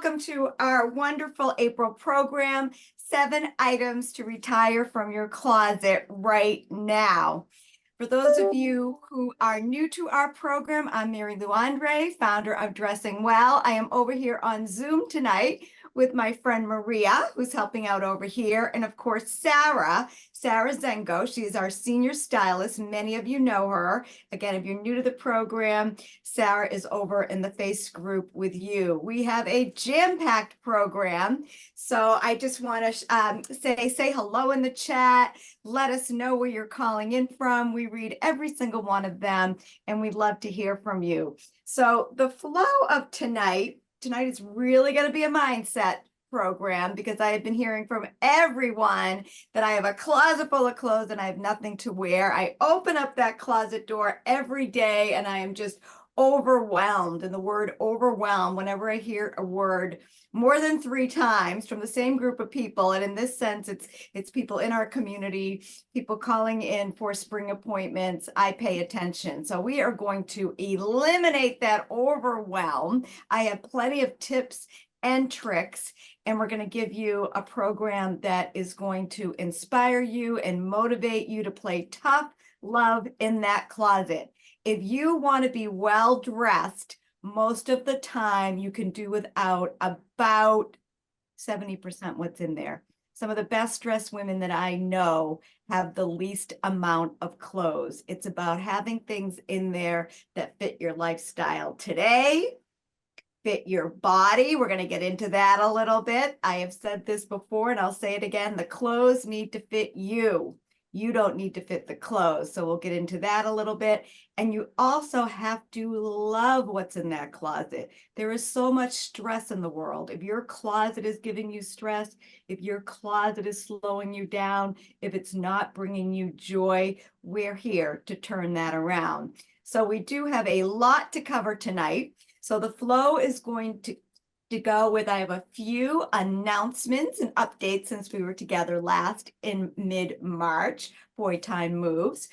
welcome to our wonderful April program, 7 items to retire from your closet right now. For those of you who are new to our program, I'm Mary Lou Andre, founder of Dressing Well. I am over here on Zoom tonight with my friend Maria, who's helping out over here, and of course, Sarah Zengo. She is our senior stylist. Many of you know her. Again, if you're new to the program, Sarah is over in the face group with you. We have a jam-packed program, so I just want to say hello in the chat. Let us know where you're calling in from. We read every single one of them, and we'd love to hear from you. So the flow of tonight is really going to be a mindset program, because I have been hearing from everyone that I have a closet full of clothes and I have nothing to wear. I open up that closet door every day and I am just overwhelmed. And the word overwhelmed, whenever I hear a word more than 3 times from the same group of people, and in this sense, it's people in our community, people calling in for spring appointments, I pay attention. So we are going to eliminate that overwhelm. I have plenty of tips and tricks, and we're going to give you a program that is going to inspire you and motivate you to play tough love in that closet. If you want to be well dressed, most of the time you can do without about 70% what's in there. Some of the best dressed women that I know have the least amount of clothes. It's about having things in there that fit your lifestyle today, fit your body. We're going to get into that a little bit. I have said this before and I'll say it again. The clothes need to fit you. You don't need to fit the clothes. So we'll get into that a little bit. And you also have to love what's in that closet. There is so much stress in the world. If your closet is giving you stress, if your closet is slowing you down, if it's not bringing you joy, we're here to turn that around. So we do have a lot to cover tonight. So the flow is going to go with, I have a few announcements and updates since we were together last in mid-March. Boy, time moves.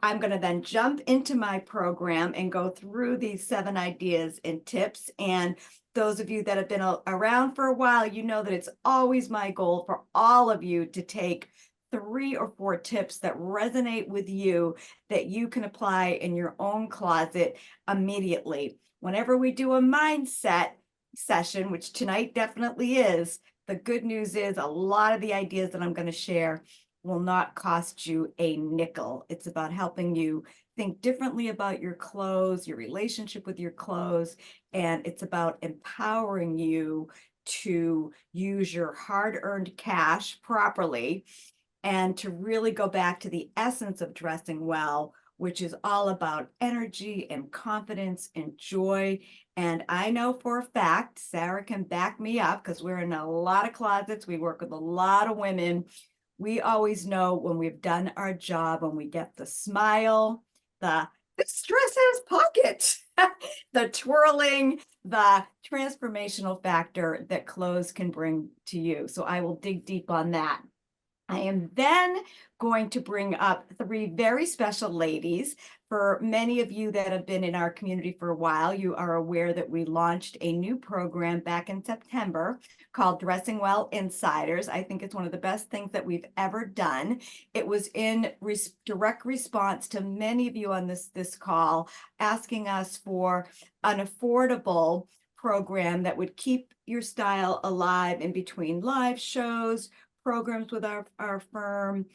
I'm going to then jump into my program and go through these 7 ideas and tips. And those of you that have been around for a while, you know that it's always my goal for all of you to take 3 or 4 tips that resonate with you that you can apply in your own closet immediately. Whenever we do a mindset session, which tonight definitely is, the good news is a lot of the ideas that I'm going to share will not cost you a nickel. It's about helping you think differently about your clothes, your relationship with your clothes, and it's about empowering you to use your hard-earned cash properly and to really go back to the essence of dressing well, which is all about energy and confidence and joy. And I know for a fact, Sarah can back me up because we're in a lot of closets. We work with a lot of women. We always know when we've done our job, when we get the smile, this dress has pockets, the twirling, the transformational factor that clothes can bring to you. So I will dig deep on that. I am then going to bring up 3 very special ladies. For many of you that have been in our community for a while, you are aware that we launched a new program back in September called Dressing Well Insiders. I think it's one of the best things that we've ever done. It was in direct response to many of you on this call asking us for an affordable program that would keep your style alive in between live shows, programs with our firm,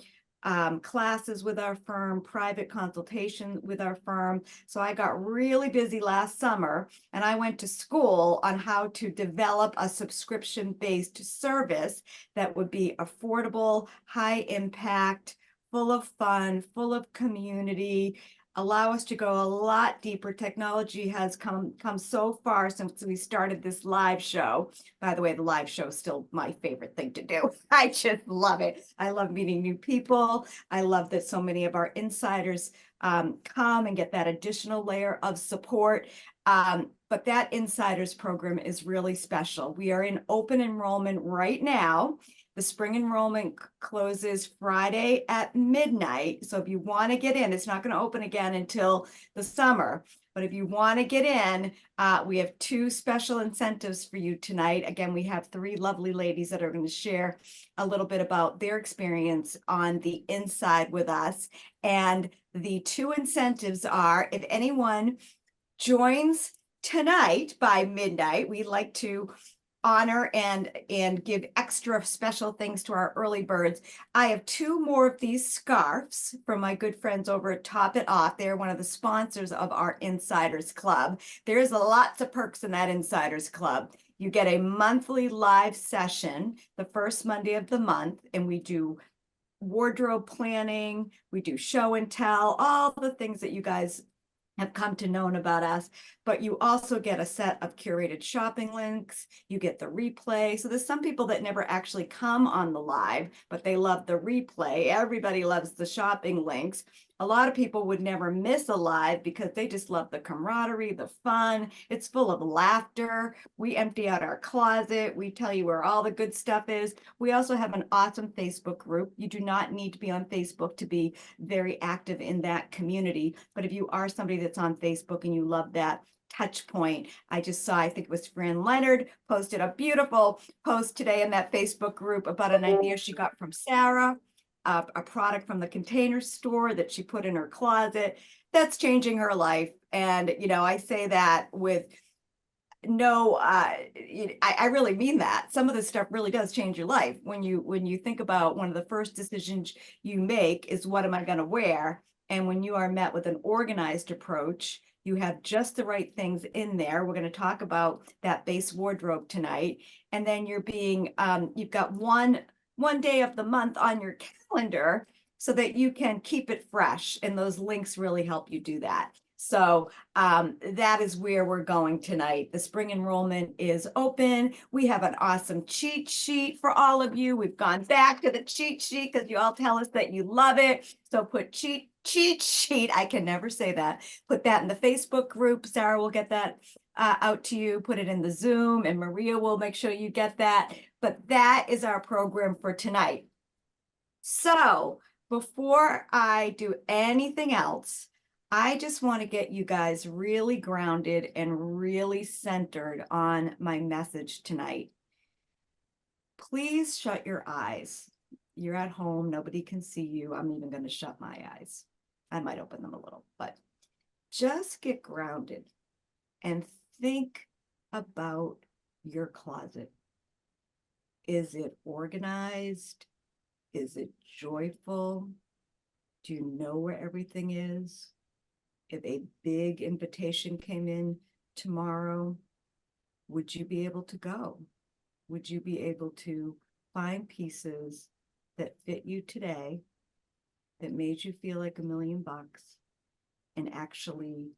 classes with our firm, private consultation with our firm. So I got really busy last summer and I went to school on how to develop a subscription-based service that would be affordable, high impact, full of fun, full of community, allow us to go a lot deeper. Technology has come so far since we started this live show. By the way, the live show is still my favorite thing to do. I just love it. I love meeting new people. I love that so many of our insiders come and get that additional layer of support. But that insiders program is really special. We are in open enrollment right now. The spring enrollment closes Friday at midnight. So if you want to get in, it's not going to open again until the summer. But if you want to get in, we have 2 special incentives for you tonight. Again, we have 3 lovely ladies that are going to share a little bit about their experience on the inside with us. And the 2 incentives are, if anyone joins tonight by midnight, we'd like to honor and give extra special things to our early birds. I have 2 more of these scarves from my good friends over at Top It Off. They're one of the sponsors of our Insiders Club. There's lots of perks in that Insiders Club. You get a monthly live session the first Monday of the month, and we do wardrobe planning, we do show and tell, all the things that you guys have come to know about us, but you also get a set of curated shopping links. You get the replay. So there's some people that never actually come on the live, but they love the replay. Everybody loves the shopping links. A lot of people would never miss a live because they just love the camaraderie, the fun. It's full of laughter. We empty out our closet. We tell you where all the good stuff is. We also have an awesome Facebook group. You do not need to be on Facebook to be very active in that community. But if you are somebody that's on Facebook and you love that touch point, I just saw, I think it was Fran Leonard posted a beautiful post today in that Facebook group about an idea she got from Sarah, a product from the Container Store that she put in her closet that's changing her life. And, you know, I say that with no, I really mean that. Some of this stuff really does change your life. When you think about, one of the first decisions you make is, what am I going to wear? And when you are met with an organized approach, you have just the right things in there. We're going to talk about that base wardrobe tonight. And then you've got one day of the month on your calendar so that you can keep it fresh. And those links really help you do that. So that is where we're going tonight. The spring enrollment is open. We have an awesome cheat sheet for all of you. We've gone back to the cheat sheet because you all tell us that you love it. So put cheat sheet, I can never say that. Put that in the Facebook group. Sarah will get that out to you. Put it in the Zoom, and Maria will make sure you get that. But that is our program for tonight. So before I do anything else, I just want to get you guys really grounded and really centered on my message tonight. Please shut your eyes. You're at home, nobody can see you. I'm even going to shut my eyes. I might open them a little, but just get grounded and think about your closet. Is it organized? Is it joyful? Do you know where everything is? If a big invitation came in tomorrow, would you be able to go? Would you be able to find pieces that fit you today, that made you feel like $1 million, and actually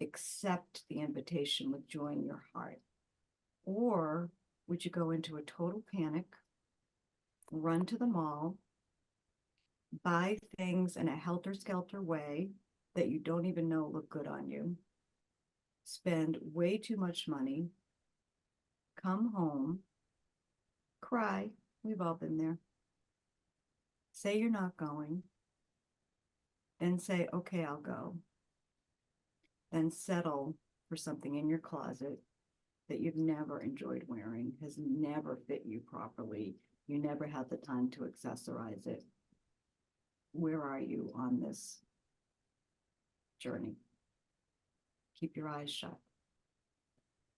accept the invitation with joy in your heart? Or would you go into a total panic, run to the mall, buy things in a helter-skelter way that you don't even know look good on you, spend way too much money, come home, cry, we've all been there, say you're not going, then say, okay, I'll go, then settle for something in your closet that you've never enjoyed wearing, has never fit you properly, you never had the time to accessorize it. Where are you on this journey? Keep your eyes shut.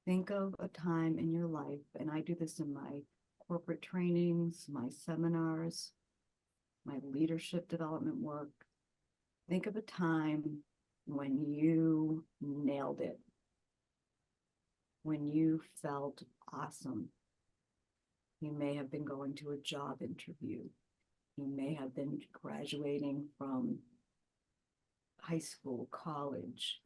Think of a time in your life, and I do this in my corporate trainings, my seminars, my leadership development work. Think of a time when you nailed it, when you felt awesome. You may have been going to a job interview. You may have been graduating from high school, college.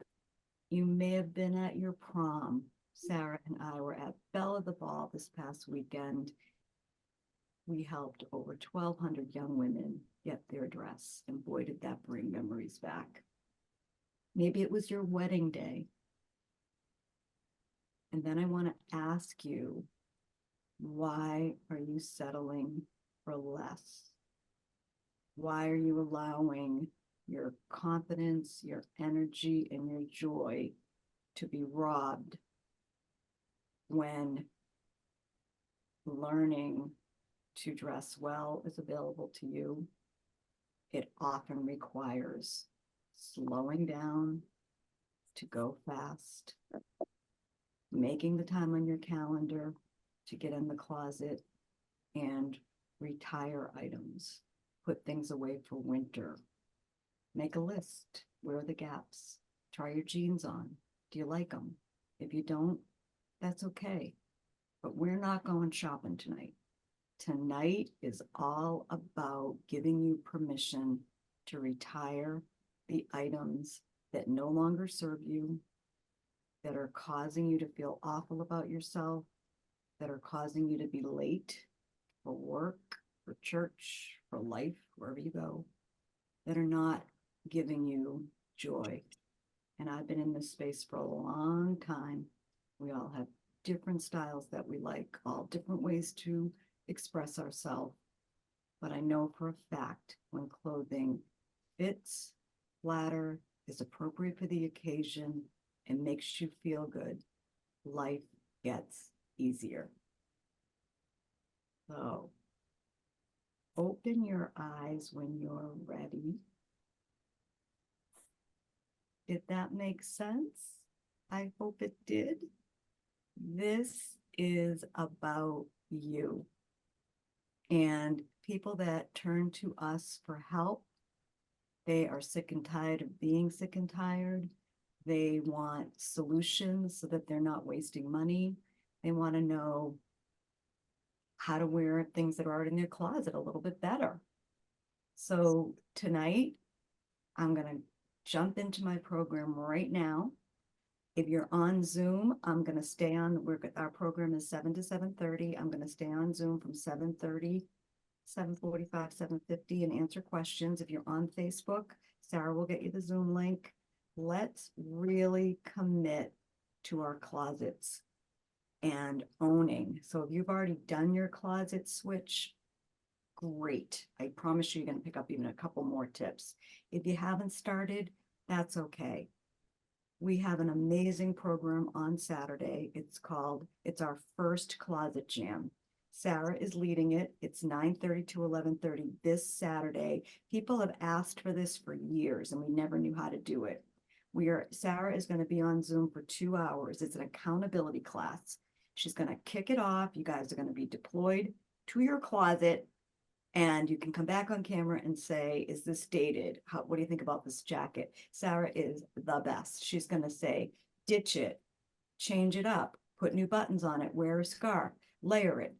You may have been at your prom. Sarah and I were at Belle of the Ball this past weekend. We helped over 1,200 young women get their dress, and boy, did that bring memories back. Maybe it was your wedding day. And then I want to ask you, Why are you settling for less? Why are you allowing your confidence, your energy, and your joy to be robbed when learning to dress well is available to you? It often requires slowing down to go fast, making the time on your calendar to get in the closet and retire items, put things away for winter, make a list. Where are the gaps? Try your jeans on. Do you like them? If you don't, that's okay. But we're not going shopping tonight. Tonight is all about giving you permission to retire the items that no longer serve you, that are causing you to feel awful about yourself, that are causing you to be late for work, for church, for life, wherever you go, that are not giving you joy. And I've been in this space for a long time. We all have different styles that we like, all different ways to express ourselves. But I know for a fact when clothing fits, flatter, is appropriate for the occasion, and makes you feel good, life gets easier. So open your eyes when you're ready. Did that make sense? I hope it did. This is about you. And people that turn to us for help, they are sick and tired of being sick and tired. They want solutions so that they're not wasting money. They want to know how to wear things that are already in their closet a little bit better. So tonight, I'm going to jump into my program right now. If you're on Zoom, I'm going to stay on. Our program is 7 to 7:30. I'm going to stay on Zoom from 7:30, 7:45, 7:50 and answer questions. If you're on Facebook, Sarah will get you the Zoom link. Let's really commit to our closets and owning. So if you've already done your closet switch, great. I promise you, you're going to pick up even a couple more tips. If you haven't started, that's okay. We have an amazing program on Saturday. It's our first closet jam. Sarah is leading it. It's 9:30 to 11:30 this Saturday. People have asked for this for years and we never knew how to do it. Sarah is going to be on Zoom for 2 hours. It's an accountability class. She's going to kick it off. You guys are going to be deployed to your closet and you can come back on camera and say, is this dated? What do you think about this jacket? Sarah is the best. She's going to say, ditch it, change it up, put new buttons on it, wear a scarf, layer it.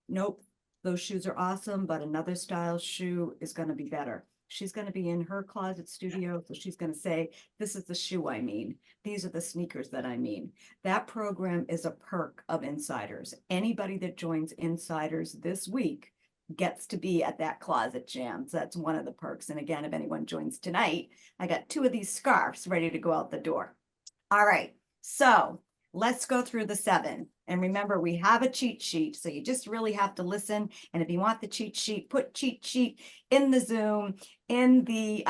Nope, those shoes are awesome, but another style shoe is going to be better. She's going to be in her closet studio. So she's going to say, this is the shoe I mean. These are the sneakers that I mean. That program is a perk of Insiders. Anybody that joins Insiders this week gets to be at that closet jam. So that's one of the perks. And again, if anyone joins tonight, I got 2 of these scarves ready to go out the door. All right, so let's go through the 7. And remember, we have a cheat sheet, so you just really have to listen. And if you want the cheat sheet, put cheat sheet in the Zoom, in the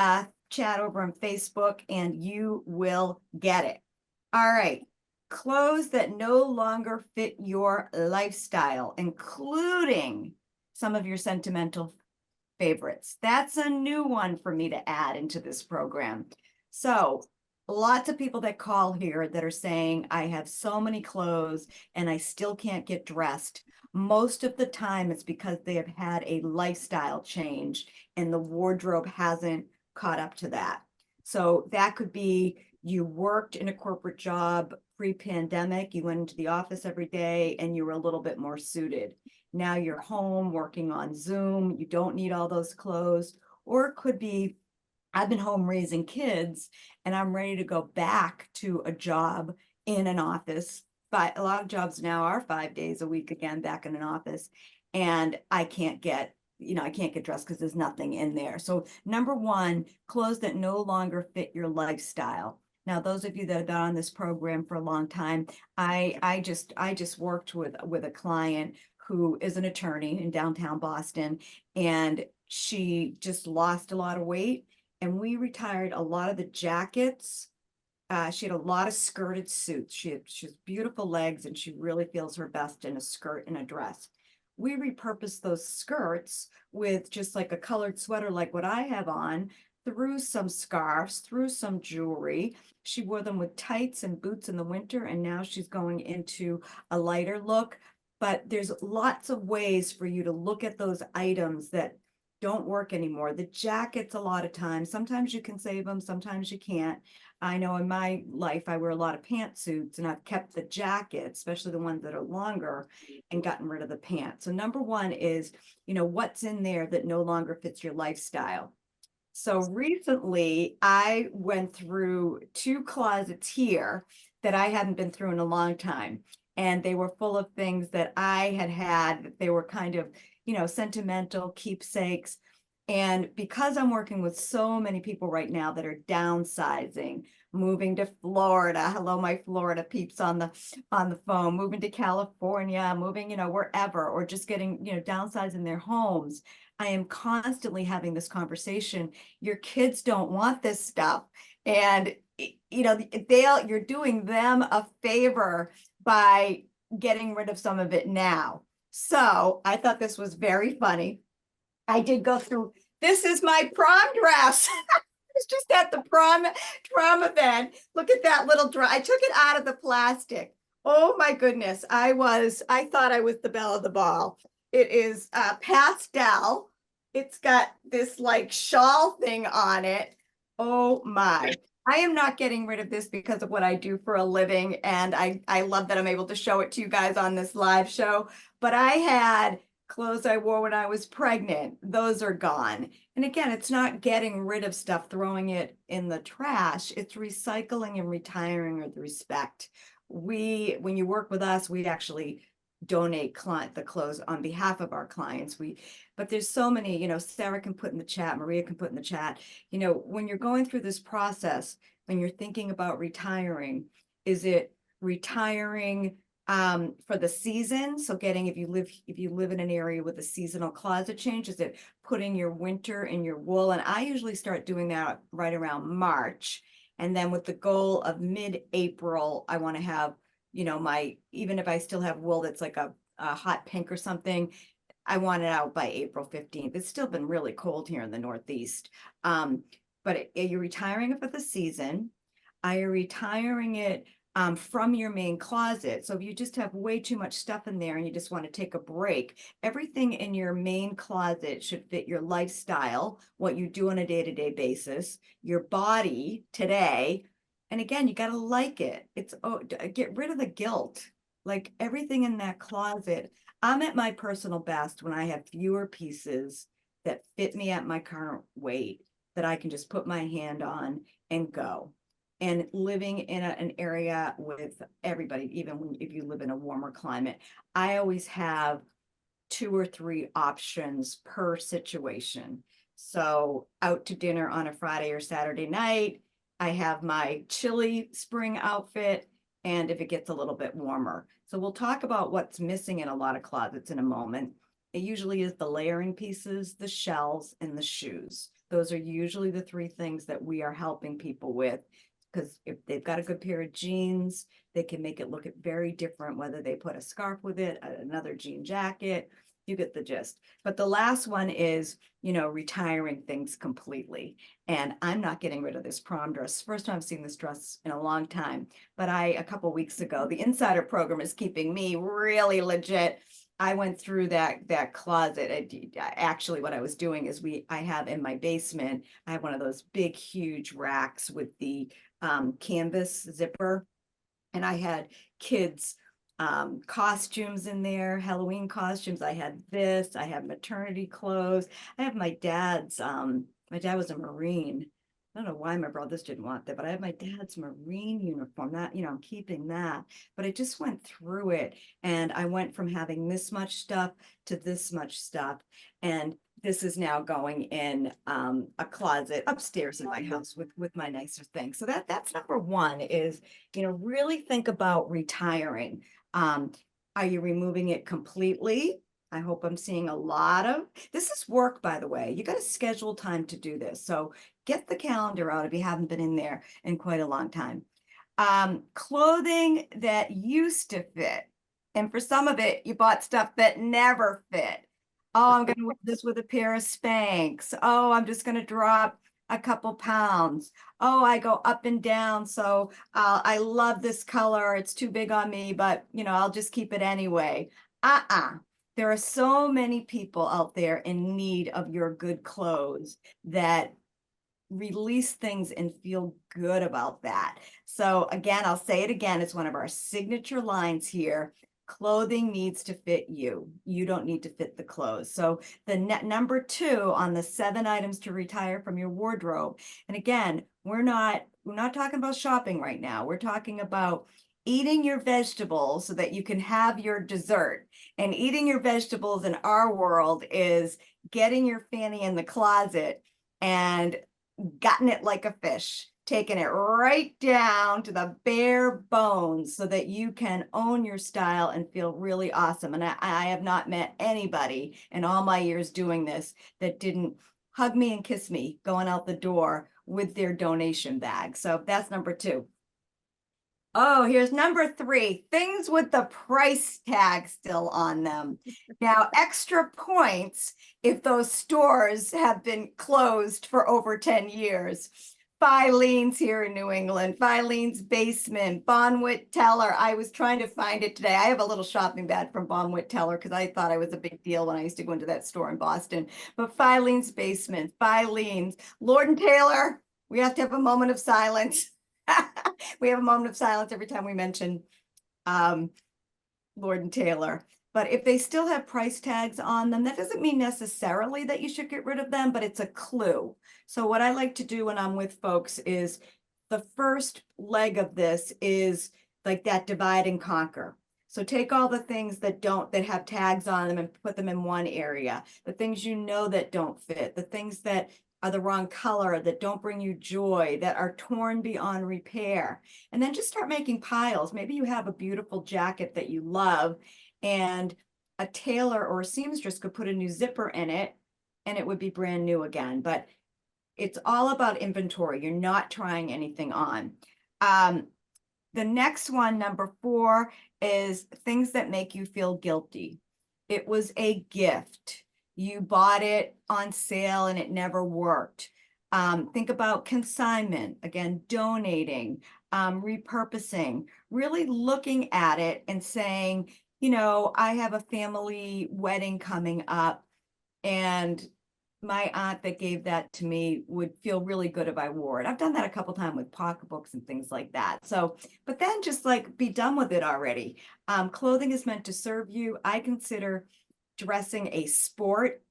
chat over on Facebook, and you will get it. All right, clothes that no longer fit your lifestyle, including some of your sentimental favorites. That's a new one for me to add into this program. So lots of people that call here that are saying, I have so many clothes and I still can't get dressed. Most of the time it's because they have had a lifestyle change and the wardrobe hasn't caught up to that. So that could be you worked in a corporate job pre-pandemic, you went into the office every day and you were a little bit more suited. Now you're home working on Zoom, you don't need all those clothes. Or it could be, I've been home raising kids and I'm ready to go back to a job in an office. But a lot of jobs now are 5 days a week again, back in an office. And I can't get dressed because there's nothing in there. So number 1, clothes that no longer fit your lifestyle. Now, those of you that have been on this program for a long time, I just worked with a client who is an attorney in downtown Boston, and she just lost a lot of weight. And we retired a lot of the jackets. She had a lot of skirted suits. She has beautiful legs, and she really feels her best in a skirt and a dress. We repurposed those skirts with just like a colored sweater, like what I have on, through some scarves, through some jewelry. She wore them with tights and boots in the winter, and now she's going into a lighter look. But there's lots of ways for you to look at those items that don't work anymore. The jackets, a lot of times, sometimes you can save them, sometimes you can't. I know in my life, I wear a lot of pantsuits, and I've kept the jackets, especially the ones that are longer, and gotten rid of the pants. So number one is, what's in there that no longer fits your lifestyle. So recently I went through 2 closets here that I hadn't been through in a long time. And they were full of things that I had. They were kind of, sentimental keepsakes. And because I'm working with so many people right now that are downsizing, moving to Florida, hello, my Florida peeps on the phone, moving to California, moving, wherever, or just getting, downsizing their homes. I am constantly having this conversation. Your kids don't want this stuff. And, you're doing them a favor by getting rid of some of it now. So I thought this was very funny. I did go through, this is my prom dress. It's just at the prom event. Look at that little dress. I took it out of the plastic. Oh my goodness. I thought I was the belle of the ball. It is pastel. It's got this like shawl thing on it. Oh my. I am not getting rid of this because of what I do for a living. And I love that I'm able to show it to you guys on this live show. But I had clothes I wore when I was pregnant. Those are gone. And again, it's not getting rid of stuff, throwing it in the trash. It's recycling and retiring with respect. When you work with us, we actually donate the clothes on behalf of our clients. But there's so many, Sarah can put in the chat, Maria can put in the chat, when you're going through this process, when you're thinking about retiring, is it retiring for the season? So if you live in an area with a seasonal closet change, is it putting your winter in your wool? And I usually start doing that right around March. And then with the goal of mid-April, I want to have, even if I still have wool that's like a hot pink or something, I want it out by April 15th. It's still been really cold here in the Northeast. But are you retiring it for the season? Are you retiring it from your main closet? So if you just have way too much stuff in there and you just want to take a break, everything in your main closet should fit your lifestyle, what you do on a day-to-day basis, your body today. And again, you got to like it. Get rid of the guilt. Like everything in that closet. I'm at my personal best when I have fewer pieces that fit me at my current weight that I can just put my hand on and go. And living in an area with everybody, even if you live in a warmer climate, I always have 2 or 3 options per situation. So out to dinner on a Friday or Saturday night, I have my chilly spring outfit, and if it gets a little bit warmer. So we'll talk about what's missing in a lot of closets in a moment. It usually is the layering pieces, the shells, and the shoes. Those are usually the 3 things that we are helping people with, because if they've got a good pair of jeans, they can make it look very different, whether they put a scarf with it, another jean jacket, you get the gist. But the last one is, retiring things completely. And I'm not getting rid of this prom dress. First time I've seen this dress in a long time, but a couple weeks ago, the Insider program is keeping me really legit. I went through that closet. Actually, what I was doing is I have in my basement, I have one of those big, huge racks with the canvas zipper. And I had kids costumes in there, Halloween costumes. I had I have maternity clothes. I have my dad's, my dad was a Marine. I don't know why my brothers didn't want that, but I have my dad's Marine uniform. That, I'm keeping that. But I just went through it, and I went from having this much stuff to this much stuff. And this is now going in a closet upstairs in my house with my nicer things. So that's number one is, really think about retiring. Are you removing it completely? I hope I'm seeing a lot of, this is work, by the way. You got to schedule time to do this. So get the calendar out if you haven't been in there in quite a long time. Clothing that used to fit. And for some of it, you bought stuff that never fit. Oh, I'm going to wear this with a pair of Spanx. Oh, I'm just going to drop a couple pounds. Oh, I go up and down. So I love this color. It's too big on me, but I'll just keep it anyway. There are so many people out there in need of your good clothes that release things and feel good about that. So again, I'll say it again. It's one of our signature lines here. Clothing needs to fit you. You don't need to fit the clothes. So the number 2 on the 7 items to retire from your wardrobe. And again, we're not talking about shopping right now. We're talking about eating your vegetables so that you can have your dessert. And eating your vegetables in our world is getting your fanny in the closet and gotten it like a fish, taking it right down to the bare bones so that you can own your style and feel really awesome. And I have not met anybody in all my years doing this that didn't hug me and kiss me going out the door with their donation bag. So that's number 2. Oh, here's number 3, things with the price tag still on them. Now, extra points if those stores have been closed for over 10 years. Filene's here in New England, Filene's Basement, Bonwit Teller. I was trying to find it today. I have a little shopping bag from Bonwit Teller because I thought I was a big deal when I used to go into that store in Boston. But Filene's Basement, Filene's, Lord and Taylor, we have to have a moment of silence. We have a moment of silence every time we mention Lord and Taylor. But if they still have price tags on them, that doesn't mean necessarily that you should get rid of them, but it's a clue. So what I like to do when I'm with folks is the first leg of this is like that divide and conquer. So take all the things that have tags on them and put them in one area. The things that don't fit, the things that are the wrong color, that don't bring you joy, that are torn beyond repair. And then just start making piles. Maybe you have a beautiful jacket that you love and a tailor or a seamstress could put a new zipper in it and it would be brand new again. But it's all about inventory. You're not trying anything on. The next one, number 4, is things that make you feel guilty. It was a gift. You bought it on sale and it never worked. Think about consignment, again, donating, repurposing, really looking at it and saying, I have a family wedding coming up and my aunt that gave that to me would feel really good if I wore it. I've done that a couple times with pocketbooks and things like that. So, but then just like be done with it already. Clothing is meant to serve you. I consider dressing a sport.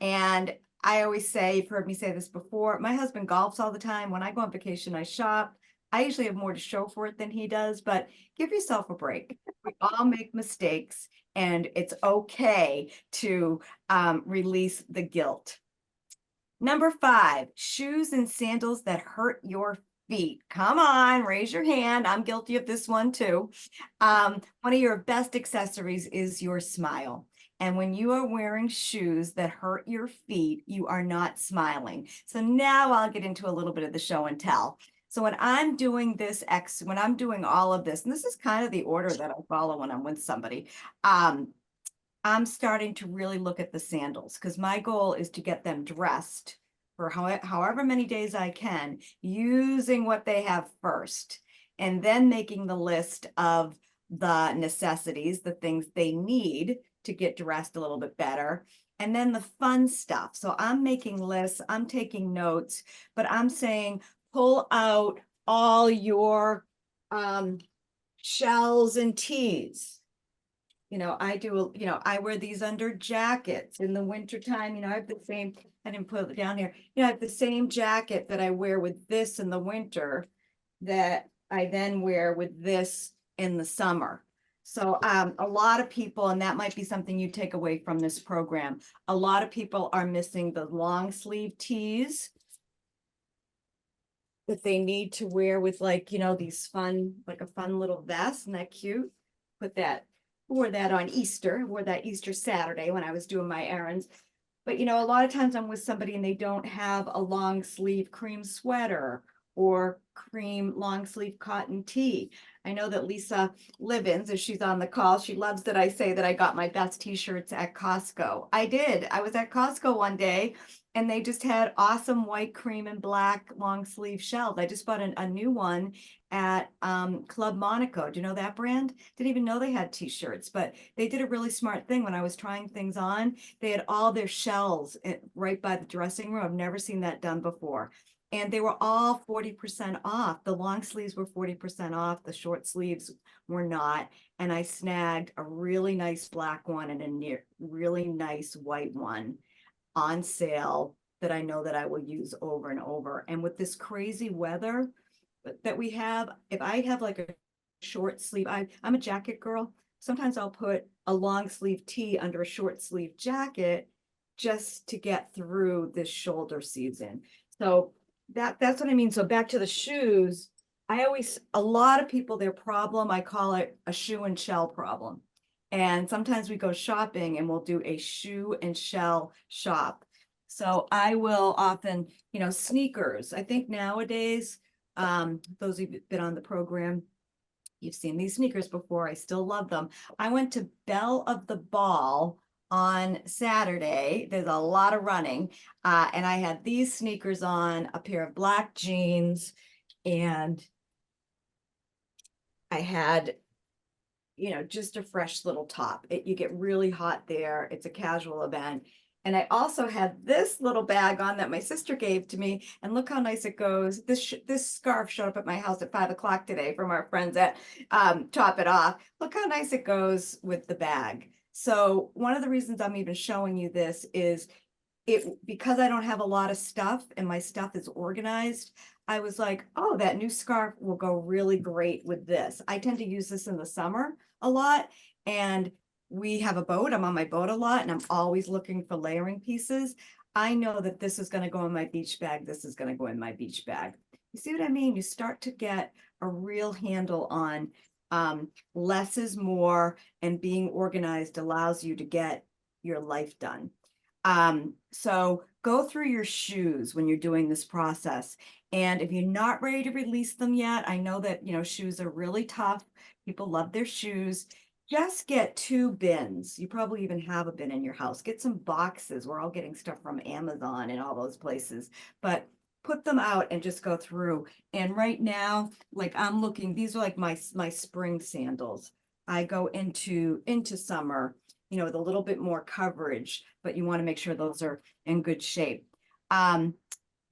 And I always say, you've heard me say this before, my husband golfs all the time. When I go on vacation, I shop. I usually have more to show for it than he does, but give yourself a break. We all make mistakes and it's okay to release the guilt. Number 5, shoes and sandals that hurt your feet. Come on, raise your hand. I'm guilty of this one too. One of your best accessories is your smile. And when you are wearing shoes that hurt your feet, you are not smiling. So now I'll get into a little bit of the show and tell. So when I'm doing when I'm doing all of this, and this is kind of the order that I follow when I'm with somebody, I'm starting to really look at the sandals because my goal is to get them dressed for however many days I can, using what they have first, and then making the list of the necessities, the things they need to get dressed a little bit better, and then the fun stuff. So I'm making lists, I'm taking notes, but I'm saying pull out all your shells and tees. I wear these under jackets in the wintertime. I have the same, I didn't put it down here. I have the same jacket that I wear with this in the winter that I then wear with this in the summer. So a lot of people, and that might be something you take away from this program, a lot of people are missing the long sleeve tees that they need to wear with these fun, like a fun little vest. Isn't that cute? Put that wore that on Easter. I wore that Easter Saturday when I was doing my errands. But you know, a lot of times I'm with somebody and they don't have a long sleeve cream sweater or cream long sleeve cotton tee. I know that Lisa Livens, as she's on the call, she loves that I say that I got my best t-shirts at Costco. I did. I was at Costco one day and they just had awesome white cream and black long sleeve shells. I just bought a new one at Club Monaco. Do you know that brand? Didn't even know they had t-shirts, but they did a really smart thing when I was trying things on. They had all their shells right by the dressing room. I've never seen that done before. And they were all 40% off. The long sleeves were 40% off. The short sleeves were not. And I snagged a really nice black one and a really nice white one on sale that I know that I will use over and over. And with this crazy weather that we have, if I have like a short sleeve, I'm a jacket girl. Sometimes I'll put a long sleeve tee under a short sleeve jacket just to get through this shoulder season. So that's what I mean. So back to the shoes, a lot of people, their problem, I call it a shoe and shell problem. And sometimes we go shopping and we'll do a shoe and shell shop. So I will often, you know, sneakers. I think nowadays, those who've been on the program, you've seen these sneakers before. I still love them. I went to Belle of the Ball on Saturday. There's a lot of running. And I had these sneakers on, a pair of black jeans, and I had, you know, just a fresh little top. You get really hot there. It's a casual event. And I also had this little bag on that my sister gave to me. And look how nice it goes. This scarf showed up at my house at 5 o'clock today from our friends at Top It Off. Look how nice it goes with the bag. So one of the reasons I'm even showing you this is because I don't have a lot of stuff and my stuff is organized. I was like, oh, that new scarf will go really great with this. I tend to use this in the summer a lot, and we have a boat. I'm on my boat a lot, and I'm always looking for layering pieces. I know that this is going to go in my beach bag. This is going to go in my beach bag. You see what I mean? You start to get a real handle on less is more, and being organized allows you to get your life done. So go through your shoes when you're doing this process. And if you're not ready to release them yet, I know that, you know, shoes are really tough. People love their shoes. Just get 2 bins. You probably even have a bin in your house. Get some boxes. We're all getting stuff from Amazon and all those places, but put them out and just go through. And right now, like I'm looking, these are like my spring sandals. I go into summer, you know, with a little bit more coverage, but you want to make sure those are in good shape.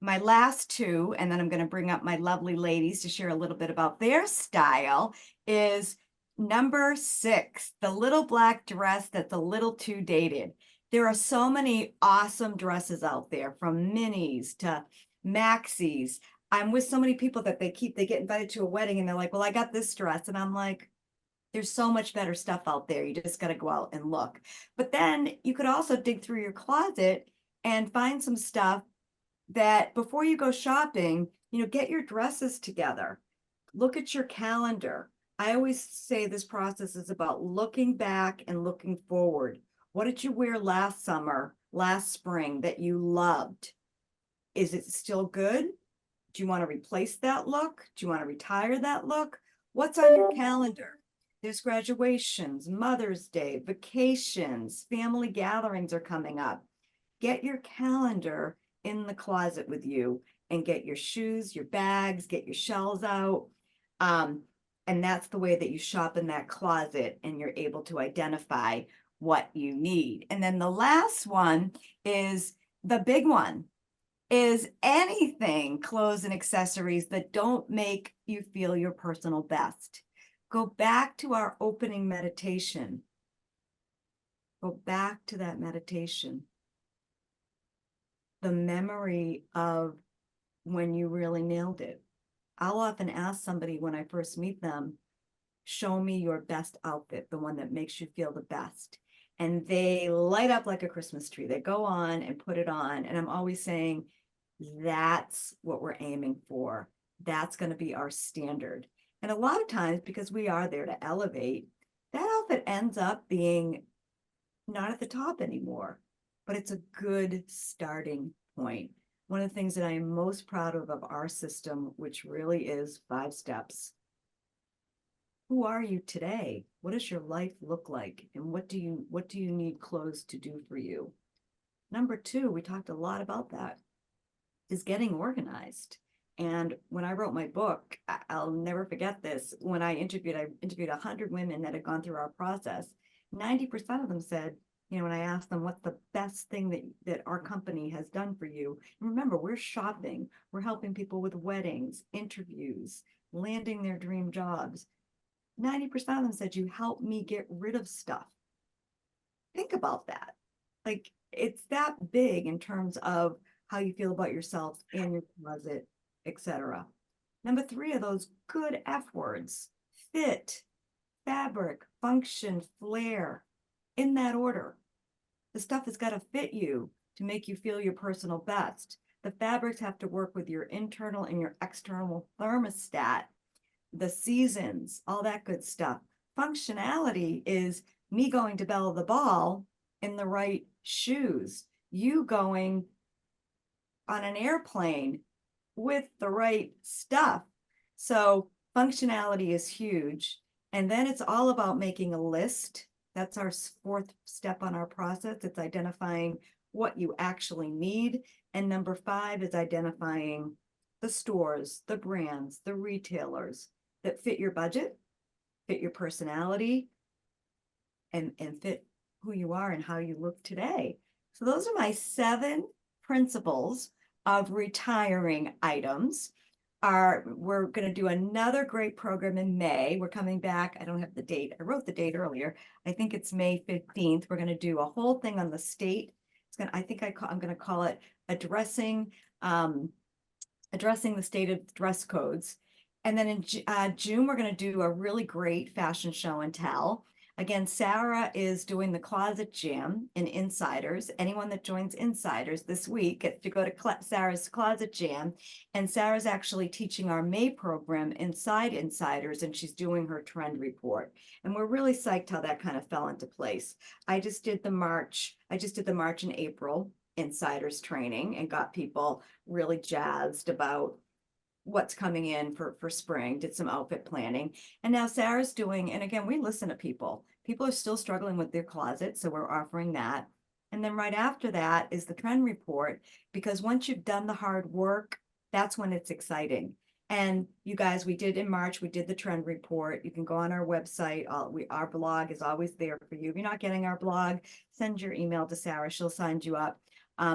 My last 2, and then I'm going to bring up my lovely ladies to share a little bit about their style, is number 6, the little black dress that's a little too dated. There are so many awesome dresses out there, from minis to maxis. I'm with so many people that they get invited to a wedding and they're like, well, I got this dress. And I'm like, there's so much better stuff out there. You just got to go out and look. But then you could also dig through your closet and find some stuff that before you go shopping, you know, get your dresses together. Look at your calendar. I always say this process is about looking back and looking forward. What did you wear last summer, last spring that you loved? Is it still good? Do you want to replace that look? Do you want to retire that look? What's on your calendar? There's graduations, Mother's Day, vacations, family gatherings are coming up. Get your calendar in the closet with you and get your shoes, your bags, get your shells out. And that's the way that you shop in that closet and you're able to identify what you need. And then the last one is the big one, is anything, clothes and accessories that don't make you feel your personal best. Go back to our opening meditation. Go back to that meditation. The memory of when you really nailed it. I'll often ask somebody when I first meet them, show me your best outfit, the one that makes you feel the best. And they light up like a Christmas tree. They go on and put it on. And I'm always saying, that's what we're aiming for. That's going to be our standard. And a lot of times, because we are there to elevate, that outfit ends up being not at the top anymore, but it's a good starting point. One of the things that I am most proud of our system, which really is 5 steps. Who are you today? What does your life look like? And what do you need clothes to do for you? Number 2, we talked a lot about that, is getting organized. And when I wrote my book, I'll never forget this. When I interviewed 100 women that had gone through our process. 90% of them said, when I asked them what's the best thing that our company has done for you. And remember, we're shopping, we're helping people with weddings, interviews, landing their dream jobs. 90% of them said, you helped me get rid of stuff. Think about that. Like, it's that big in terms of how you feel about yourself and your closet, etc. Number 3 of those good F words: fit, fabric, function, flair, in that order. The stuff has got to fit you to make you feel your personal best. The fabrics have to work with your internal and your external thermostat, the seasons, all that good stuff. Functionality is me going to Bella the Ball in the right shoes, you going on an airplane with the right stuff. So functionality is huge. And then it's all about making a list. That's our 4th step on our process. It's identifying what you actually need. And number 5 is identifying the stores, the brands, the retailers that fit your budget, fit your personality, and fit who you are and how you look today. So those are my 7 principles of retiring items. We're going to do another great program in May. We're coming back. I don't have the date. I wrote the date earlier. I think it's May 15th. We're going to do a whole thing on the state. I'm going to call it addressing the state of dress codes. And then in June, we're going to do a really great fashion show and tell. Again, Sarah is doing the Closet Jam in Insiders. Anyone that joins Insiders this week gets to go to Sarah's Closet Jam. And Sarah's actually teaching our May program inside Insiders, and she's doing her trend report. And we're really psyched how that kind of fell into place. I just did the March in April Insiders training and got people really jazzed about what's coming in for spring, did some outfit planning. And now Sarah's doing, and again, we listen to people. People are still struggling with their closet, so we're offering that. And then right after that is the trend report, because once you've done the hard work, that's when it's exciting. And you guys, we did in March, we did the trend report. You can go on our website. Our blog is always there for you. If you're not getting our blog, send your email to Sarah. She'll sign you up.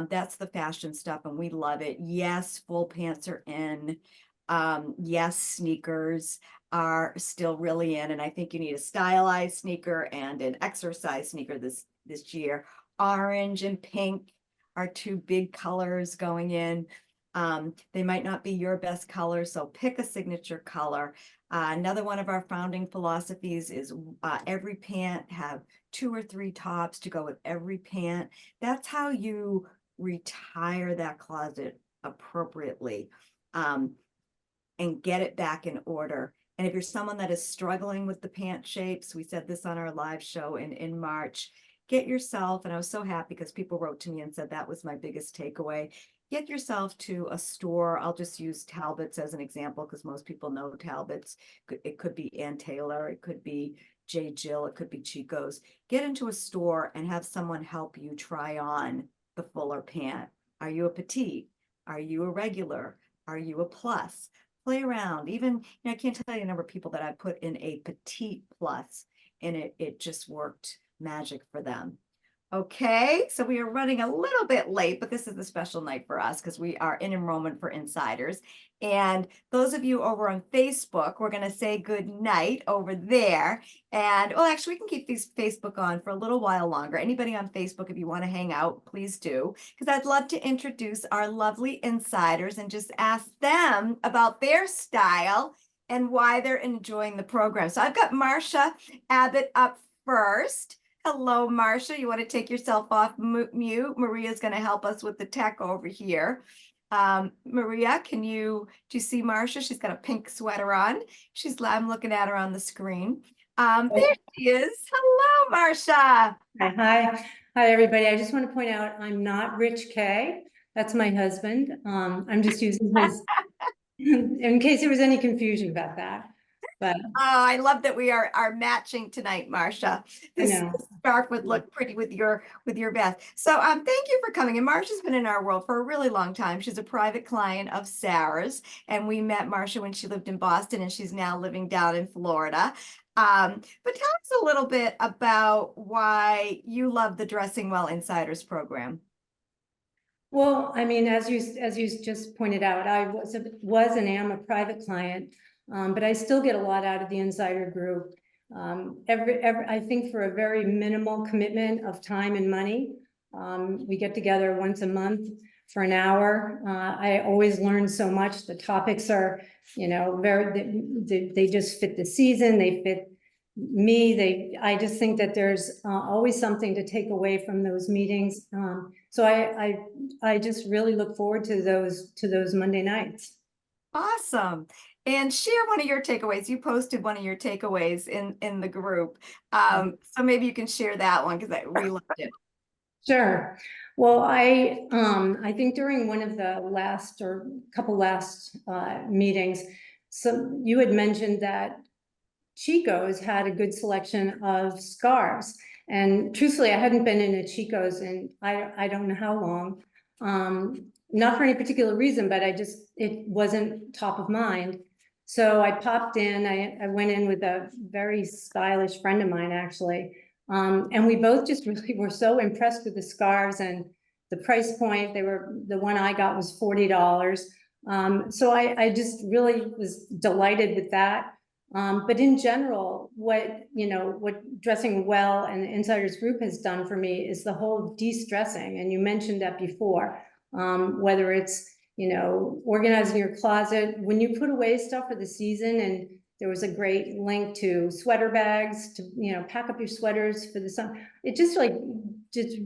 That's the fashion stuff, and we love it. Yes, full pants are in. Yes, sneakers are still really in, and I think you need a stylized sneaker and an exercise sneaker this year. Orange and pink are 2 big colors going in. They might not be your best color, so pick a signature color. Another one of our founding philosophies is every pant have 2 or 3 tops to go with every pant. That's how you retire that closet appropriately, and get it back in order. And if you're someone that is struggling with the pant shapes, we said this on our live show in March, get yourself, and I was so happy because people wrote to me and said that was my biggest takeaway, get yourself to a store. I'll just use Talbot's as an example because most people know Talbot's. It could be Ann Taylor, it could be J. Jill, it could be Chico's. Get into a store and have someone help you try on the fuller pant. Are you a petite? Are you a regular? Are you a plus? Play around. Even, I can't tell you the number of people that I put in a petite plus, and it just worked magic for them. Okay, so we are running a little bit late, but this is a special night for us because we are in enrollment for Insiders. And those of you over on Facebook, we're going to say good night over there. And well, actually, we can keep these Facebook on for a little while longer. Anybody on Facebook, if you want to hang out, please do, because I'd love to introduce our lovely Insiders and just ask them about their style and why they're enjoying the program. So I've got Marcia Abbott up first. Hello, Marcia. You want to take yourself off mute? Maria's going to help us with the tech over here. Maria, do you see Marcia? She's got a pink sweater on. I'm looking at her on the screen. There she is. Hello, Marcia. Hi, everybody. I just want to point out I'm not Rich K. That's my husband. I'm just using his in case there was any confusion about that. But Oh, I love that we are matching tonight, Marcia. I This know. scarf would look pretty with your vest. So thank you for coming. And Marcia's been in our world for a really long time. She's a private client of Sarah's, and we met Marcia when she lived in Boston, and she's now living down in Florida. But tell us a little bit about why you love the Dressing Well Insiders program. Well, I mean, as you just pointed out, I was and am a private client, but I still get a lot out of the insider group. I think for a very minimal commitment of time and money, we get together once a month for an hour. I always learn so much. The topics are, they just fit the season. They fit me. I just think that there's always something to take away from those meetings. So I just really look forward to those Monday nights. Awesome. And share one of your takeaways. You posted one of your takeaways in the group. So maybe you can share that one because we loved it. Sure. Well, I think during one of the last or couple last meetings, so you had mentioned that Chico's had a good selection of scarves. And truthfully, I hadn't been in a Chico's in I don't know how long. Not for any particular reason, but it wasn't top of mind. So I popped in, I went in with a very stylish friend of mine, actually. And we both just really were so impressed with the scarves and the price point. The one I got was $40. So I just really was delighted with that. But in general, what Dressing Well and the Insiders Group has done for me is the whole de-stressing. And you mentioned that before, whether it's, organizing your closet, when you put away stuff for the season, and there was a great link to sweater bags to, pack up your sweaters for the sun. It just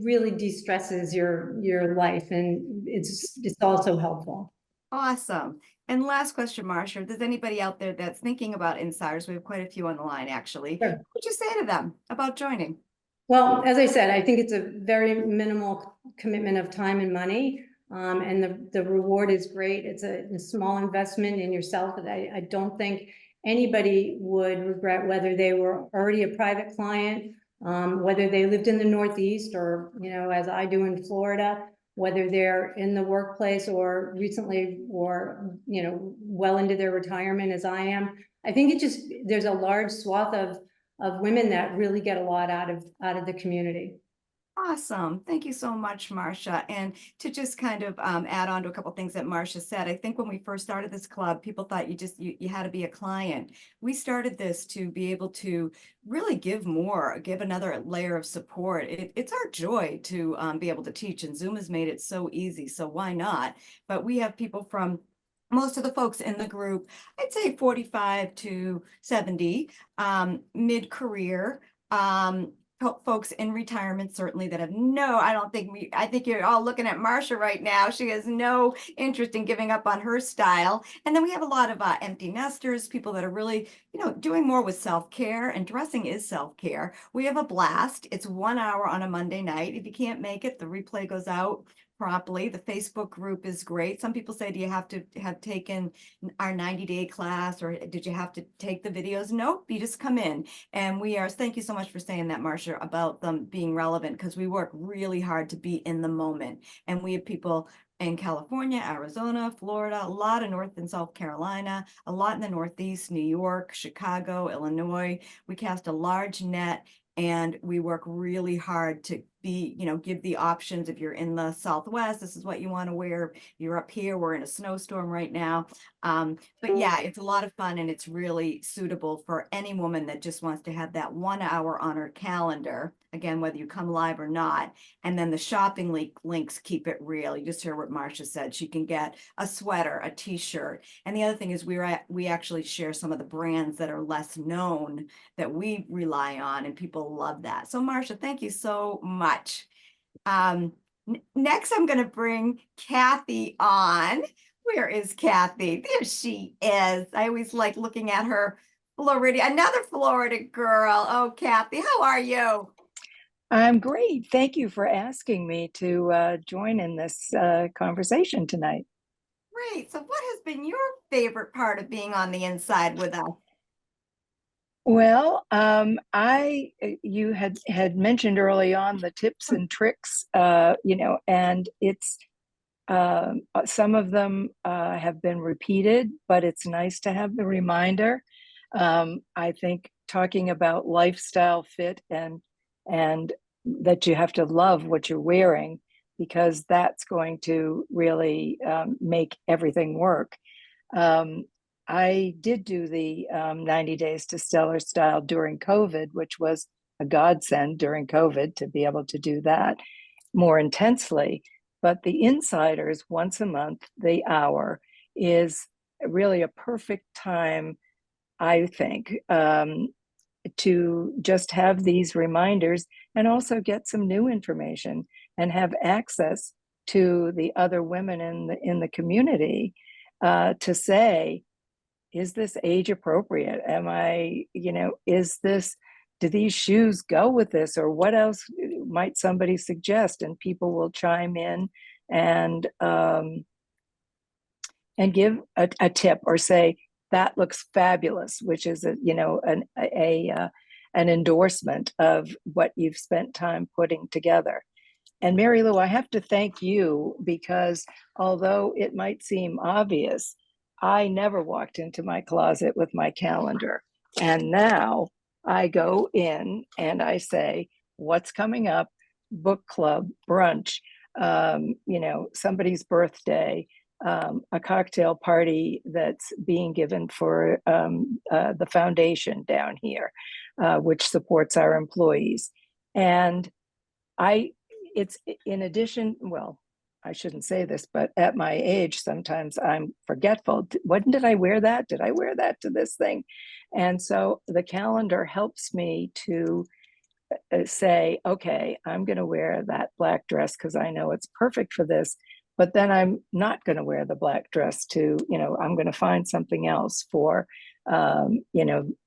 really de-stresses your life. And it's also helpful. Awesome. And last question, Marcia, if there's anybody out there that's thinking about insiders, we have quite a few on the line, actually. Sure. What would you say to them about joining? Well, as I said, I think it's a very minimal commitment of time and money. And the reward is great. It's a small investment in yourself that I don't think anybody would regret, whether they were already a private client, whether they lived in the Northeast or, as I do in Florida, whether they're in the workplace or recently or, well into their retirement as I am. I think there's a large swath of women that really get a lot out of the community. Awesome. Thank you so much, Marcia. And to just kind of add on to a couple things that Marcia said, I think when we first started this club, people thought you had to be a client. We started this to be able to really give another layer of support. It's our joy to be able to teach, and Zoom has made it so easy. So why not? But we have people from most of the folks in the group, I'd say 45 to 70, mid-career, folks in retirement, certainly, that have I think you're all looking at Marcia right now. She has no interest in giving up on her style. And then we have a lot of empty nesters, people that are really, doing more with self-care, and dressing is self-care. We have a blast. It's 1 hour on a Monday night. If you can't make it, the replay goes out promptly. The Facebook group is great. Some people say, do you have to have taken our 90-day class, or did you have to take the videos? Nope, you just come in. And thank you so much for saying that, Marcia, about them being relevant, because we work really hard to be in the moment. And we have people in California, Arizona, Florida, a lot of North and South Carolina, a lot in the Northeast, New York, Chicago, Illinois. We cast a large net, and we work really hard to give the options. If you're in the Southwest, this is what you want to wear. You're up here, we're in a snowstorm right now. But yeah, it's a lot of fun, and it's really suitable for any woman that just wants to have that 1 hour on her calendar. Again, whether you come live or not. And then the shopping links keep it real. You just heard what Marcia said. She can get a sweater, a t-shirt. And the other thing is we actually share some of the brands that are less known that we rely on, and people love that. So Marcia, thank you so much. Next, I'm going to bring Kathy on. Where is Kathy? There she is. I always like looking at her Florida, another Florida girl. Oh, Kathy, how are you? I'm great. Thank you for asking me to join in this conversation tonight. Great. So what has been your favorite part of being on the inside with us? Well, you had mentioned early on the tips and tricks, and it's some of them have been repeated, but it's nice to have the reminder. I think talking about lifestyle fit and that you have to love what you're wearing because that's going to really make everything work. Um, I did do the 90 Days to Stellar Style during COVID, which was a godsend during COVID to be able to do that more intensely. But the Insiders once a month, the hour, is really a perfect time, I think, to just have these reminders and also get some new information and have access to the other women in the community to say, is this age appropriate? Am I, is this, do these shoes go with this, or what else might somebody suggest? And people will chime in and um, and give a tip or say that looks fabulous, which is an endorsement of what you've spent time putting together. And Mary Lou, I have to thank you because although it might seem obvious, I never walked into my closet with my calendar. And now I go in and I say, what's coming up? Book club, brunch, somebody's birthday, a cocktail party that's being given for the foundation down here, which supports our employees. And I, it's in addition, well, I shouldn't say this, but at my age, sometimes I'm forgetful. When did I wear that? Did I wear that to this thing? And so the calendar helps me to say, okay, I'm going to wear that black dress because I know it's perfect for this. But then I'm not going to wear the black dress I'm going to find something else for,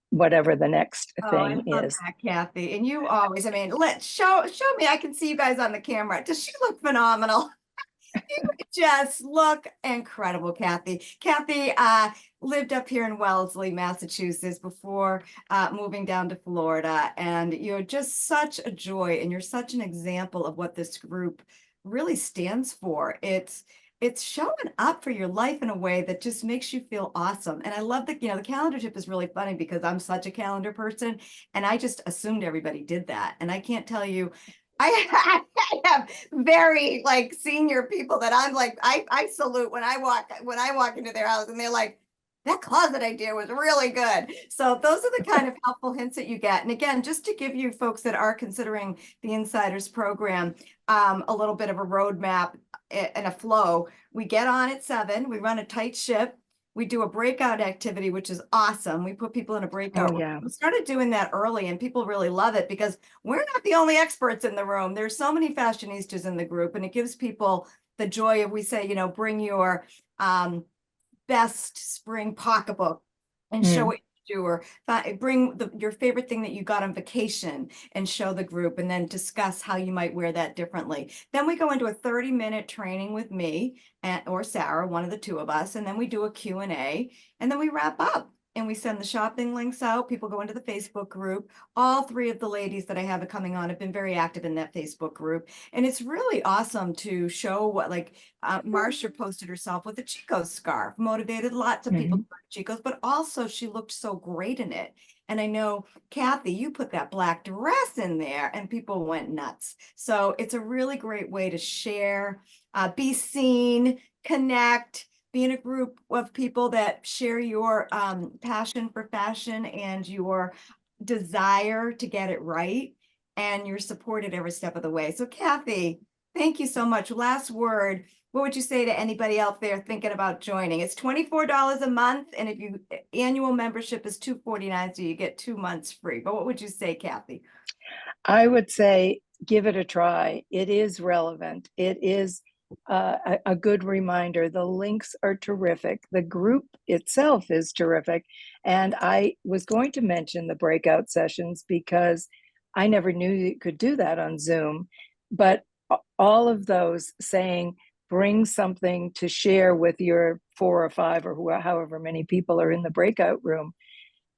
whatever the next Oh, I thing love is. that, Kathy. And you always, I mean, let's show me. I can see you guys on the camera. Does she look phenomenal? You just look incredible, Kathy. Kathy lived up here in Wellesley, Massachusetts before moving down to Florida. And you're just such a joy and you're such an example of what this group really stands for. It's showing up for your life in a way that just makes you feel awesome. And I love that, the calendar tip is really funny because I'm such a calendar person and I just assumed everybody did that. And I can't tell you I have very like senior people that I'm like I salute when I walk into their house and they're like that closet idea was really good. So those are the kind of helpful hints that you get. And again, just to give you folks that are considering the Insiders program a little bit of a roadmap and a flow. We get on at 7, we run a tight ship. We do a breakout activity, which is awesome. We put people in a Oh, breakout room. yeah. We started doing that early and people really love it because we're not the only experts in the room. There's so many fashionistas in the group and it gives people the joy of, we say, bring your best spring pocketbook and show Mm. what you do, or bring your favorite thing that you got on vacation and show the group and then discuss how you might wear that differently. Then we go into a 30-minute training with me or Sarah, one of the two of us, and then we do a Q&A and then we wrap up. And we send the shopping links out. People go into the Facebook group. All 3 of the ladies that I have coming on have been very active in that Facebook group. And it's really awesome to show what, like, Marcia posted herself with a Chico's scarf, motivated lots of people to Mhm. wear Chico's, but also she looked so great in it. And I know, Kathy, you put that black dress in there and people went nuts. So it's a really great way to share, be seen, connect, be in a group of people that share your passion for fashion and your desire to get it right. And you're supported every step of the way. So Kathy, thank you so much. Last word. What would you say to anybody out there thinking about joining? It's $24 a month. And if you annual membership is $249, so you get 2 months free. But what would you say, Kathy? I would say give it a try. It is relevant. It is a good reminder. The links are terrific. The group itself is terrific. And I was going to mention the breakout sessions because I never knew you could do that on Zoom. But all of those saying, bring something to share with your 4 or 5 or however many people are in the breakout room.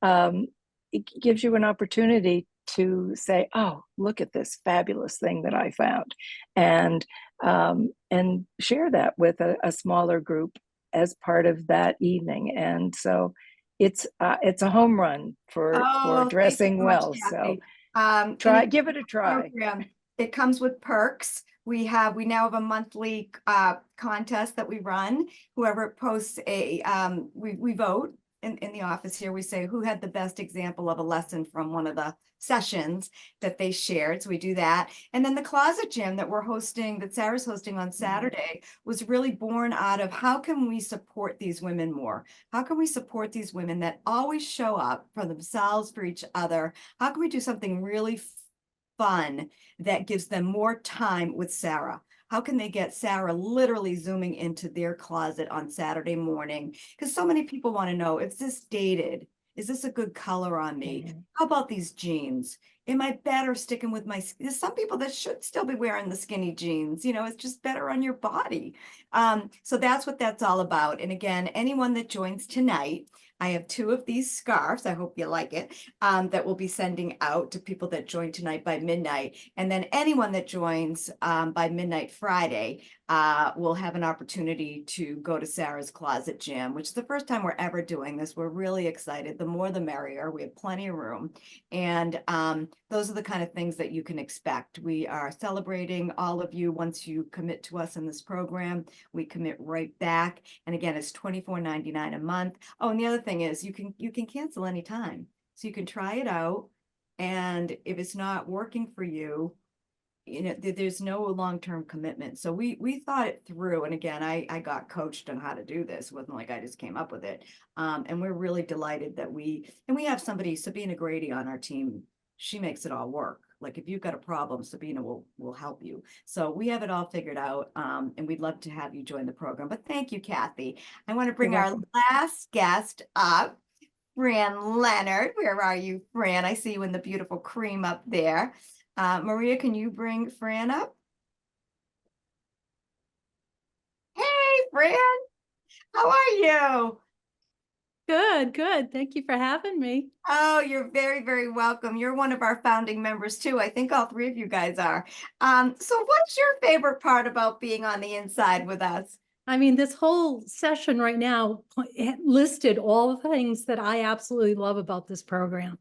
It gives you an opportunity to say, oh, look at this fabulous thing that I found, and share that with a smaller group as part of that evening. And so it's a home run for Oh, thank you dressing so much, well. So Kathy. And give it a try. program, it comes with perks. We now have a monthly contest that we run. Whoever posts we vote in the office here. We say who had the best example of a lesson from one of the sessions that they shared. So we do that. And then the closet gym that we're hosting, that Sarah's hosting on Saturday, was really born out of how can we support these women more? How can we support these women that always show up for themselves, for each other? How can we do something really fun that gives them more time with Sarah? How can they get Sarah literally zooming into their closet on Saturday morning? Because so many people want to know, is this dated? Is this a good color on me? How about these jeans? Am I better sticking with there's some people that should still be wearing the skinny jeans, it's just better on your body. So that's what that's all about. And again, anyone that joins tonight, I have 2 of these scarves. I hope you like it, that we'll be sending out to people that join tonight by midnight. And then anyone that joins by midnight Friday will have an opportunity to go to Sarah's Closet Gym, which is the first time we're ever doing this. We're really excited. The more the merrier. We have plenty of room. And those are the kind of things that you can expect. We are celebrating all of you. Once you commit to us in this program, we commit right back. And again, it's $24.99 a month. Oh, and the other thing is you can cancel anytime. So you can try it out. And if it's not working for you, there's no long-term commitment. So we thought it through. And again, I got coached on how to do this. It wasn't like I just came up with it. And we're really delighted that we have somebody, Sabina Grady, on our team. She makes it all work. Like if you've got a problem, Sabina will help you. So we have it all figured out. And we'd love to have you join the program. But thank you, Kathy. I want to bring our last guest up, Fran Leonard. Where are you, Fran? I see you in the beautiful cream up there. Maria, can you bring Fran up? Hey, Fran, how are you? Good, good. Thank you for having me. Oh, you're very, very welcome. You're one of our founding members too. I think all 3 of you guys are. So what's your favorite part about being on the inside with us? I mean, this whole session right now listed all the things that I absolutely love about this program.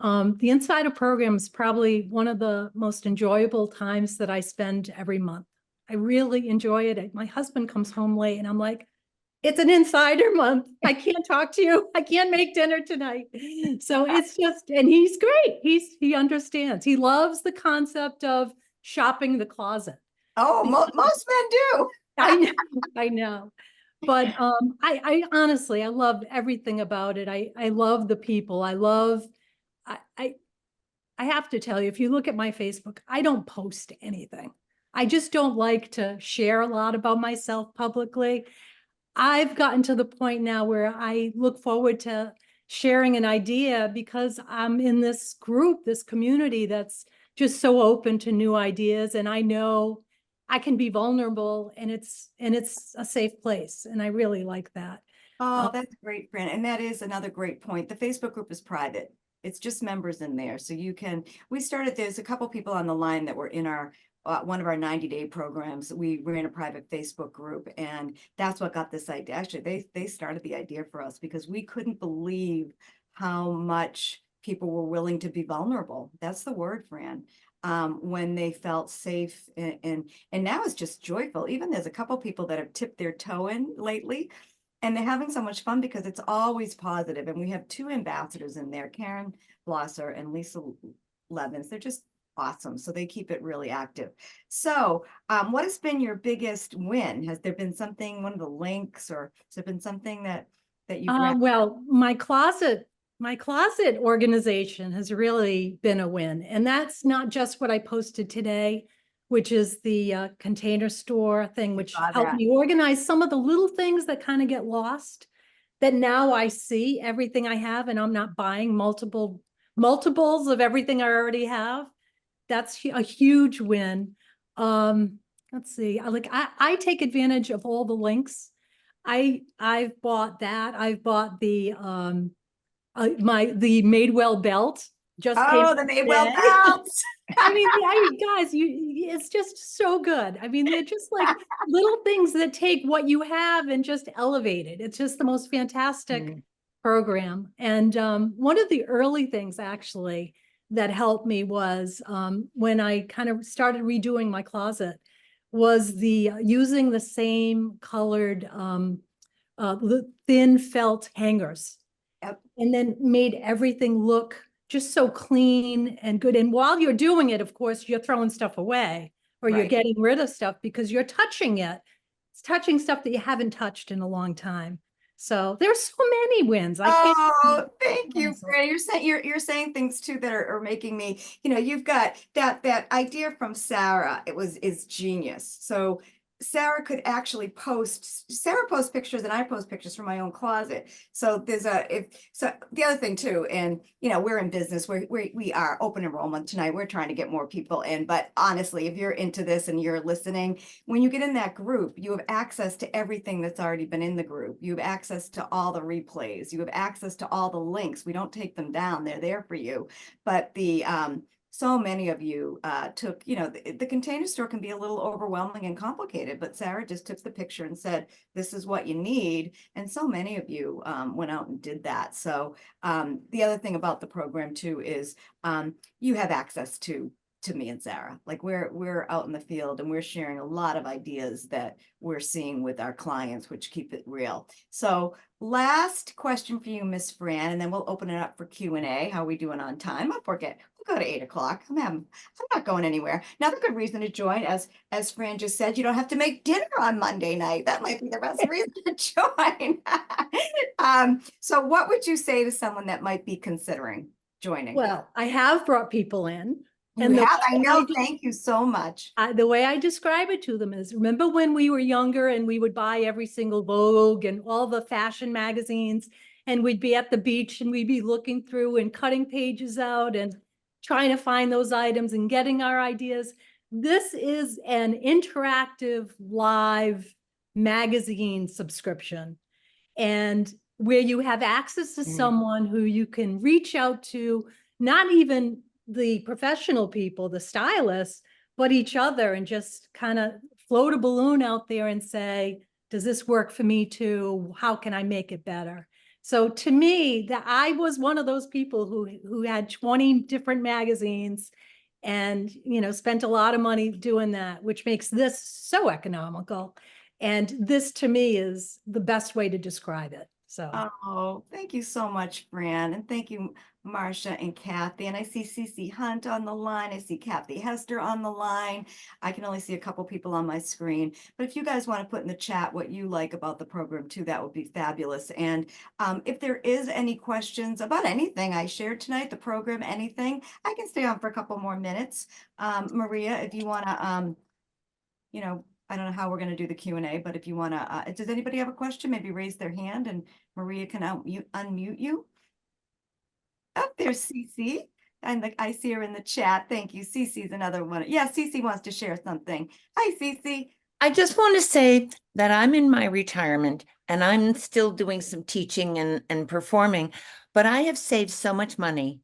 The Insider program is probably one of the most enjoyable times that I spend every month. I really enjoy it. My husband comes home late and I'm like, it's an insider month. I can't talk to you. I can't make dinner tonight. So it's just, and he's great. He understands. He loves the concept of shopping the closet. Oh, most men do. I know. But I honestly, I love everything about it. I love the people. I have to tell you, if you look at my Facebook, I don't post anything. I just don't like to share a lot about myself publicly. I've gotten to the point now where I look forward to sharing an idea because I'm in this group, this community that's just so open to new ideas. And I know I can be vulnerable and it's a safe place. And I really like that. Oh, that's great, Fran. And that is another great point. The Facebook group is private. It's just members in there. So there's a couple people on the line that were in our one of our 90-day programs. We ran a private Facebook group, and that's what got this idea. Actually, they started the idea for us because we couldn't believe how much people were willing to be vulnerable. That's the word, Fran. When they felt safe, and now it's just joyful. Even there's a couple people that have tipped their toe in lately, and they're having so much fun because it's always positive. And we have 2 ambassadors in there, Karen Blosser and Lisa Levins. They're just awesome. So they keep it really active. So what has been your biggest win? Has there been something, one of the links, or has there been something that you well, my closet organization has really been a win. And that's not just what I posted today. which is the Container Store thing, which saw helped that. me organize some of the little things that kind of get lost. That now I see everything I have, and I'm not buying multiples of everything I already have. That's a huge win. Let's see, I take advantage of all the links. I've bought that. I've bought the the Madewell belt. Just came Oh, the Madewell today. belts. I mean, guys, it's just so good. I mean, they're just like little things that take what you have and just elevate it. It's just the most fantastic program. And one of the early things actually that helped me was when I kind of started redoing my closet was the using the same colored thin felt hangers. Yep. And then made everything look just so clean and good. And while you're doing it, of course, you're throwing stuff away or you're Right. getting rid of stuff because you're touching it. It's touching stuff that you haven't touched in a long time. So there's so many wins. I can't. Oh, thank you, Fran. You're saying things too that are making me, you've got that idea from Sarah. Is genius. So Sarah could actually Sarah posts pictures and I post pictures from my own closet. So so the other thing too, and we're in business, we are open enrollment tonight. We're trying to get more people in, but honestly, if you're into this and you're listening, when you get in that group, you have access to everything that's already been in the group. You have access to all the replays. You have access to all the links. We don't take them down. They're there for you. But so many of you took, the Container Store can be a little overwhelming and complicated, but Sarah just took the picture and said, this is what you need. And so many of you went out and did that. So the other thing about the program too is you have access to me and Sarah. Like we're out in the field and we're sharing a lot of ideas that we're seeing with our clients, which keep it real. So last question for you, Miss Fran, and then we'll open it up for Q&A. How are we doing on time? I forget. We'll go to 8 o'clock. I'm not going anywhere. Another good reason to join, as Fran just said, you don't have to make dinner on Monday night. That might be the best reason to join. So what would you say to someone that might be considering joining? Well, I have brought people in. You And have, I know, thank you so much. The way I describe it to them is, remember when we were younger and we would buy every single Vogue and all the fashion magazines, and we'd be at the beach and we'd be looking through and cutting pages out and trying to find those items and getting our ideas. This is an interactive live magazine subscription, and where you have access to someone who you can reach out to, not even the professional people, the stylists, but each other, and just kind of float a balloon out there and say, does this work for me too? How can I make it better? So to me, that I was one of those people who had 20 different magazines and, spent a lot of money doing that, which makes this so economical. And this to me is the best way to describe it. So. Oh, thank you so much, Fran. And thank you, Marcia and Kathy. And I see Cece Hunt on the line. I see Kathy Hester on the line. I can only see a couple people on my screen. But if you guys want to put in the chat what you like about the program too, that would be fabulous. And if there is any questions about anything I shared tonight, the program, anything, I can stay on for a couple more minutes. Maria, if you want to, I don't know how we're going to do the Q&A, but if you want to, does anybody have a question? Maybe raise their hand and Maria can unmute you. Oh, there's Cece. And I see her in the chat. Thank you. Cece's another one. Yeah, Cece wants to share something. Hi, Cece. I just want to say that I'm in my retirement and I'm still doing some teaching and performing, but I have saved so much money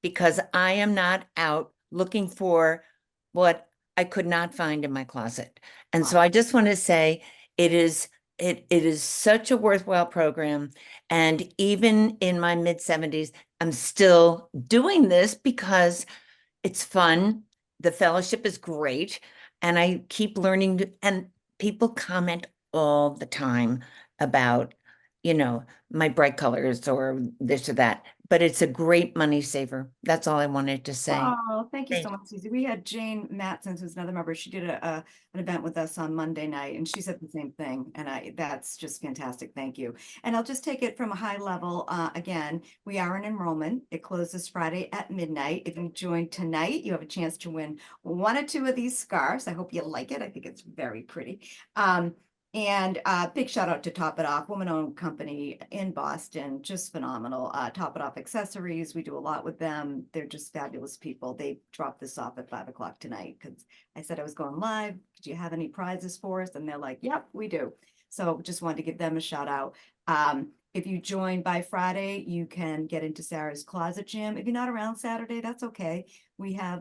because I am not out looking for what I could not find in my closet. And so I just want to say it is such a worthwhile program. And even in my mid-70s, I'm still doing this because it's fun. The fellowship is great. And I keep learning, and people comment all the time about, my bright colors or this or that. but it's a great money saver. That's all I wanted to say. Oh, thank you so Thank much, Susie. We had Jane Matson, who's another member. She did an event with us on Monday night, and she said the same thing. And that's just fantastic. Thank you. And I'll just take it from a high level. Again, we are in enrollment. It closes Friday at midnight. If you join tonight, you have a chance to win one or two of these scarves. I hope you like it. I think it's very pretty. And big shout out to Top It Off, woman-owned company in Boston, just phenomenal. Top It Off accessories, we do a lot with them. They're just fabulous people. They dropped this off at 5 o'clock tonight because I said I was going live. Do you have any prizes for us? And they're like, yep, we do. So just wanted to give them a shout out. If you join by Friday, you can get into Sarah's Closet Gym. If you're not around Saturday, that's okay. We have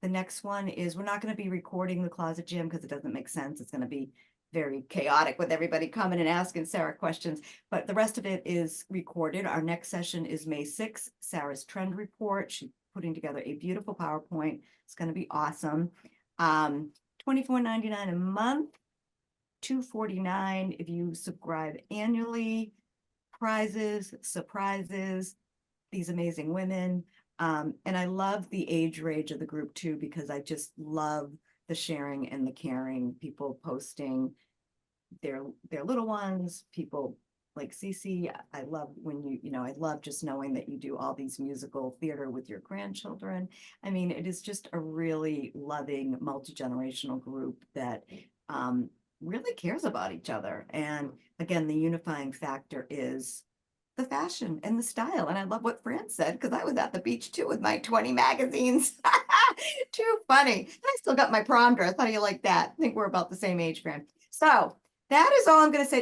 the next one is we're not going to be recording the Closet Gym because it doesn't make sense. It's going to be very chaotic with everybody coming and asking Sarah questions, but the rest of it is recorded. Our next session is May 6th, Sarah's trend report. She's putting together a beautiful PowerPoint. It's going to be awesome. $24.99 a month, $249 if you subscribe annually. Prizes, surprises, these amazing women. And I love the age range of the group too, because I just love the sharing and the caring, people posting their little ones, people like Cece. I love when I love just knowing that you do all these musical theater with your grandchildren. I mean, it is just a really loving, multi-generational group that really cares about each other. And again, the unifying factor is the fashion and the style. And I love what Fran said, because I was at the beach too with my 20 magazines. Too funny. I still got my prom dress. How do you like that? I think we're about the same age, Fran. So that is all I'm going to say.